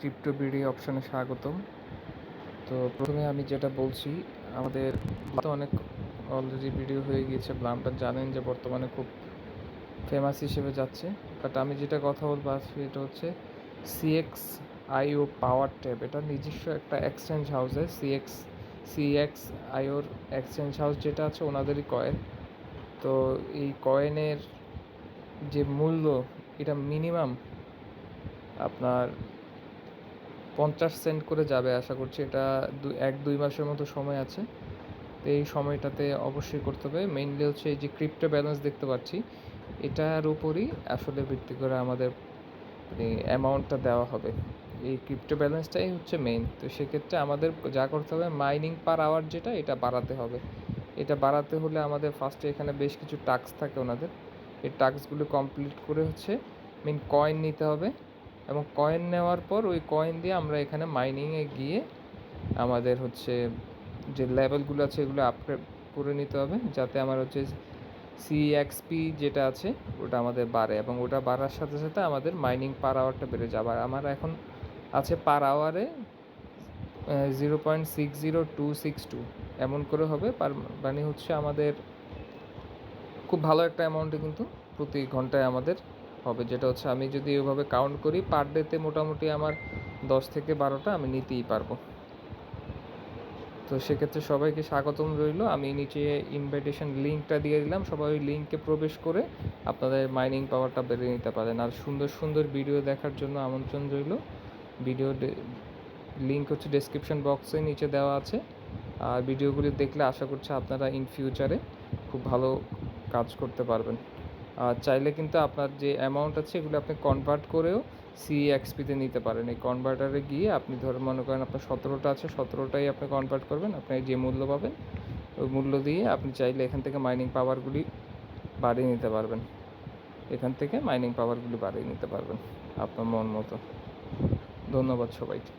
Crypto BD অপশনে স্বাগতম। তো প্রথমে আমি যেটা বলছি, আমাদের তো অনেক অলরেডি ভিডিও হয়ে গিয়েছে। ব্লামটা জানেন যে বর্তমানে খুব ফেমাস হিসেবে যাচ্ছে। বাট আমি যেটা কথা বলবো সেটা হচ্ছে CXIO পাওয়ার ট্যাব। এটা নিজস্ব একটা এক্সচেঞ্জ হাউসে CXIOর এক্সচেঞ্জ হাউস যেটা আছে ওনাদেরই কয়েন। তো এই কয়েনের যে মূল্য, এটা মিনিমাম আপনার 50 সেন্ট করে যাবে আশা করছি। এটা 1-2 মাসের মতো সময় আছে। তো এই সময়টাতে অবশ্যই করতে হবে। মেইনলি হচ্ছে এই যে ক্রিপ্টো ব্যালেন্স দেখতে পাচ্ছি, এটার উপরই আসলে ভিত্তি করে আমাদের অ্যামাউন্টটা দেওয়া হবে। এই ক্রিপ্টো ব্যালেন্সটাই হচ্ছে মেইন। তো সেক্ষেত্রে আমাদের যা করতে হবে, মাইনিং পার আওয়ার যেটা, এটা বাড়াতে হবে। এটা বাড়াতে হলে আমাদের ফার্স্টে এখানে বেশ কিছু টাস্ক থাকে ওনাদের। এই টাস্কগুলো কমপ্লিট করে হচ্ছে মেইন কয়েন নিতে হবে, এবং কয়েন নেওয়ার পর ওই কয়েন দিয়ে আমরা এখানে মাইনিংয়ে গিয়ে আমাদের হচ্ছে যে লেভেলগুলো আছে এগুলো আপগ্রেড করে নিতে হবে, যাতে আমার হচ্ছে CXP যেটা আছে ওটা আমাদের বাড়ে, এবং ওটা বাড়ার সাথে সাথে আমাদের মাইনিং পার আওয়ারটা বেড়ে যাবে। আর আমার এখন আছে পার আওয়ারে 0.60262 এমন করে হবে। মানে হচ্ছে আমাদের খুব ভালো একটা অ্যামাউন্টে কিন্তু প্রতি ঘন্টায় আমাদের হবে, যেটা হচ্ছে আমি যদি ওইভাবে কাউন্ট করি পার ডেতে মোটামুটি আমার 10 থেকে 12টা আমি নিতেই পারবো। তো সেক্ষেত্রে সবাইকে স্বাগতম রইল। আমি নিচে ইনভাইটেশন লিঙ্কটা দিয়ে দিলাম, সবাই ওই লিঙ্কে প্রবেশ করে আপনাদের মাইনিং পাওয়ারটা বেড়ে নিতে পারেন। আর সুন্দর সুন্দর ভিডিও দেখার জন্য আমন্ত্রণ রইল। ভিডিও লিঙ্ক হচ্ছে ডেসক্রিপশন বক্সে নিচে দেওয়া আছে। আর ভিডিওগুলি দেখলে আশা করছি আপনারা ইন ফিউচারে খুব ভালো কাজ করতে পারবেন। আর চাইলে কিন্তু আপনার যে অ্যামাউন্ট আছে এগুলো আপনি কনভার্ট করেও CXPতে নিতে পারেন। এই কনভার্টারে গিয়ে আপনি মনে করেন আপনার 17টা আছে, 17টাই আপনি কনভার্ট করবেন, আপনি যে মূল্য পাবেন ওই মূল্য দিয়ে আপনি চাইলে এখান থেকে মাইনিং পাওয়ারগুলি বাড়িয়ে নিতে পারবেন। আপনার মন মতো। ধন্যবাদ সবাইকে।